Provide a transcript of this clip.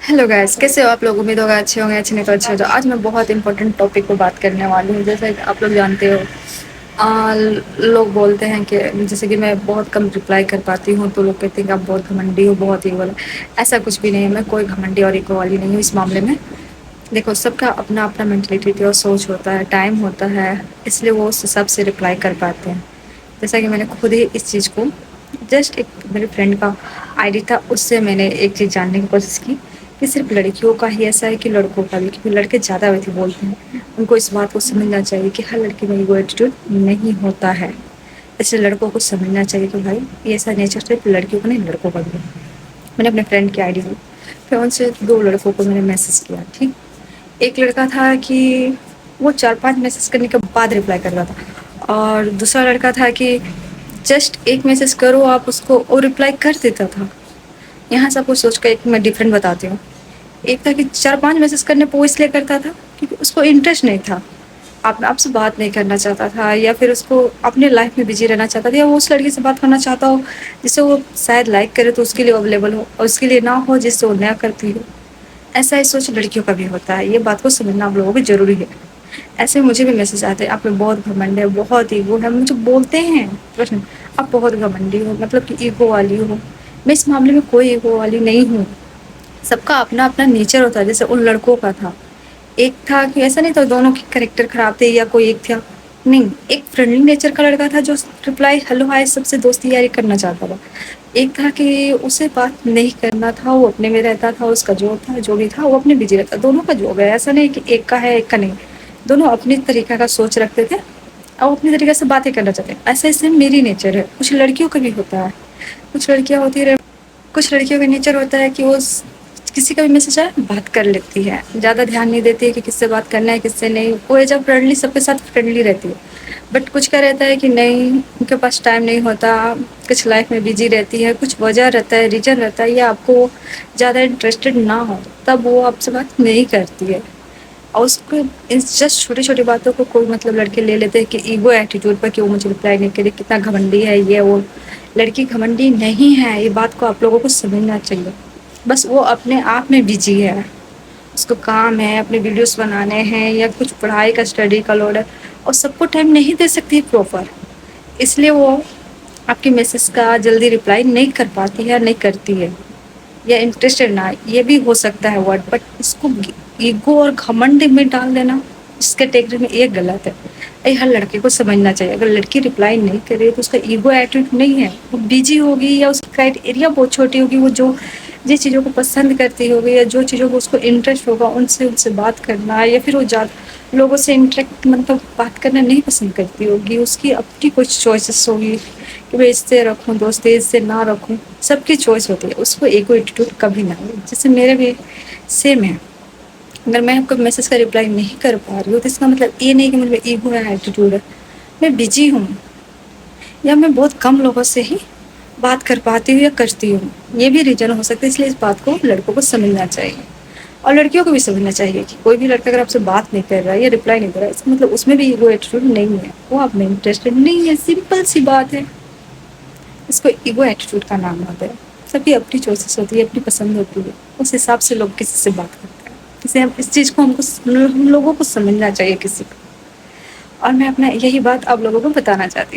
Hello guys, कैसे हो आप लोग। उम्मीद होगा अच्छे होंगे, अच्छे नहीं तो अच्छे हो। तो आज मैं बहुत इंपॉर्टेंट टॉपिक पे बात करने वाली हूँ। जैसे कि आप लोग जानते हो, लोग बोलते हैं कि जैसे कि मैं बहुत कम रिप्लाई कर पाती हूँ, तो लोग कहते हैं कि आप बहुत घमंडी हो, बहुत ईगो वाला। ऐसा कुछ भी नहीं है, मैं कोई घमंडी और ईगो वाली नहीं हूँ इस मामले में। देखो, सबका अपना अपना मेंटलिटी और सोच होता है, टाइम होता है, इसलिए वो उस हिसाब से रिप्लाई कर पाते हैं। जैसा कि मैंने खुद ही इस चीज़ को, जस्ट एक मेरे फ्रेंड का आईडी था, उससे मैंने एक चीज़ जानने की कोशिश की कि सिर्फ लड़कियों का ही ऐसा है कि लड़कों का भी, क्योंकि लड़के ज़्यादा वैसे बोलते हैं। उनको इस बात को समझना चाहिए कि हर लड़की में ईगो एटीट्यूड नहीं होता है। इसलिए लड़कों को समझना चाहिए कि भाई ये ऐसा नेचर सिर्फ लड़कियों का नहीं, लड़कों का भी है। मैंने अपने फ्रेंड की आईडी ली, फिर उनसे दो लड़कों को मैंने मैसेज किया। ठीक, एक लड़का था कि वो 4-5 मैसेज करने के बाद रिप्लाई कर रहा था, और दूसरा लड़का था कि जस्ट एक मैसेज करो आप उसको, वो रिप्लाई कर देता था। यहाँ सब कुछ सोच कर एक मैं डिफरेंट बताती हूँ। एक था कि 4-5 मैसेज करने पे वो इसलिए करता था क्योंकि उसको इंटरेस्ट नहीं था, आप आपसे बात नहीं करना चाहता था, या फिर उसको अपने लाइफ में बिजी रहना चाहता था, या वो उस लड़की से बात करना चाहता हो जिससे वो शायद लाइक करे तो उसके लिए अवेलेबल हो, और उसके लिए ना हो जिससे वो नया करती हो। ऐसा ही सोच लड़कियों का भी होता है, ये बात को समझना आप लोगों को ज़रूरी है। ऐसे मुझे भी मैसेज आते हैं, आप में बहुत घमंड है, बहुत ईगो है, मुझे बोलते हैं प्रश्न, आप बहुत घमंडी हो, मतलब कि ईगो वाली हो। मैं इस मामले में कोई ईगो वाली नहीं हूँ। सबका अपना अपना नेचर होता है। जैसे उन लड़कों का था, एक था कि ऐसा नहीं था दोनों के करेक्टर खराब थे या कोई एक था, नहीं, एक फ्रेंडली नेचर का लड़का था जो रिप्लाई हेलो हाय सबसे दोस्ती यारी करना चाहता था। एक था कि उसे बात नहीं करना था, वो अपने में रहता था, उसका जो था जो भी था वो अपने बिजी रहता। दोनों का जॉब है, ऐसा नहीं कि एक का है एक का नहीं। दोनों अपनी तरीका का सोच रखते थे और अपनी तरीके से बातें करना चाहते हैं। ऐसा इससे मेरी नेचर है। कुछ लड़कियों का भी होता है, कुछ लड़कियां होती है, कुछ लड़कियों का नेचर होता है कि वो किसी का भी मैसेज आए बात कर लेती है, ज़्यादा ध्यान नहीं देती है कि किससे बात करना है किससे नहीं। वो है जब फ्रेंडली, सबके साथ फ्रेंडली रहती है। बट कुछ का रहता है कि नहीं, उनके पास टाइम नहीं होता, कुछ लाइफ में बिजी रहती है, कुछ वजह रहता है, रीजन रहता है, या आपको ज़्यादा इंटरेस्टेड ना हो तब वो आपसे बात नहीं करती है। और उसको जस्ट छोटी छोटी बातों को कोई मतलब लड़के ले लेते हैं कि ईगो एटीट्यूड पर कि वो मुझे रिप्लाई नहीं करे, कितना घमंडी है ये वो। लड़की घमंडी नहीं है, ये बात को आप लोगों को समझना चाहिए। बस वो अपने आप में बिजी है, उसको काम है, अपने वीडियोस बनाने हैं, या कुछ पढ़ाई का स्टडी का लोड है, और सबको टाइम नहीं दे सकती प्रॉपर, इसलिए वो आपके मैसेज का जल्दी रिप्लाई नहीं कर पाती है, नहीं करती है, या इंटरेस्टेड ना, ये भी हो सकता है वर्ड। बट इसको ईगो और घमंड में डाल देना, इस कैटेगरी में ये गलत है। ये हर लड़के को समझना चाहिए। अगर लड़की रिप्लाई नहीं करे तो उसका ईगो एटीट्यूड नहीं है, वो बिजी होगी, या उसकी क्राइटेरिया बहुत छोटी होगी। वो जो जिस चीज़ों को पसंद करती होगी, या जो चीज़ों को उसको इंटरेस्ट होगा, उनसे उनसे बात करना, या फिर वो ज़्यादा लोगों से इंटरेक्ट मतलब बात करना नहीं पसंद करती होगी। उसकी अपनी कुछ चॉइसेस होगी कि मैं इससे रखूँ दोस्ती, इससे ना रखूँ, सबकी चॉइस होती है। उसको ईगो एटीट्यूड कभी ना हो। जैसे मेरे भी सेम है, अगर मैं आपको मैसेज का रिप्लाई नहीं कर पा रही हूँ तो इसका मतलब ये नहीं कि मुझे ईगो है, एटीट्यूड है। मैं बिजी हूँ, या मैं बहुत कम लोगों से ही बात कर पाती हूँ या करती हूँ, ये भी रीज़न हो सकता है। इसलिए इस बात को लड़कों को समझना चाहिए, और लड़कियों को भी समझना चाहिए कि कोई भी लड़का अगर आपसे बात नहीं कर रहा है या रिप्लाई नहीं कर रहा है, इसका मतलब उसमें भी ईगो एटीट्यूड नहीं है, वो आप में इंटरेस्टेड नहीं है। सिंपल सी बात है, इसको ईगो एटीट्यूड का नाम होता है। सबकी अपनी चॉइसेस होती है, अपनी पसंद होती है, उस हिसाब से लोग किसी से बात करते हैं। इसलिए हम इस चीज़ को हम लोगों को समझना चाहिए किसी को। और मैं अपना यही बात आप लोगों को बताना चाहती हूँ।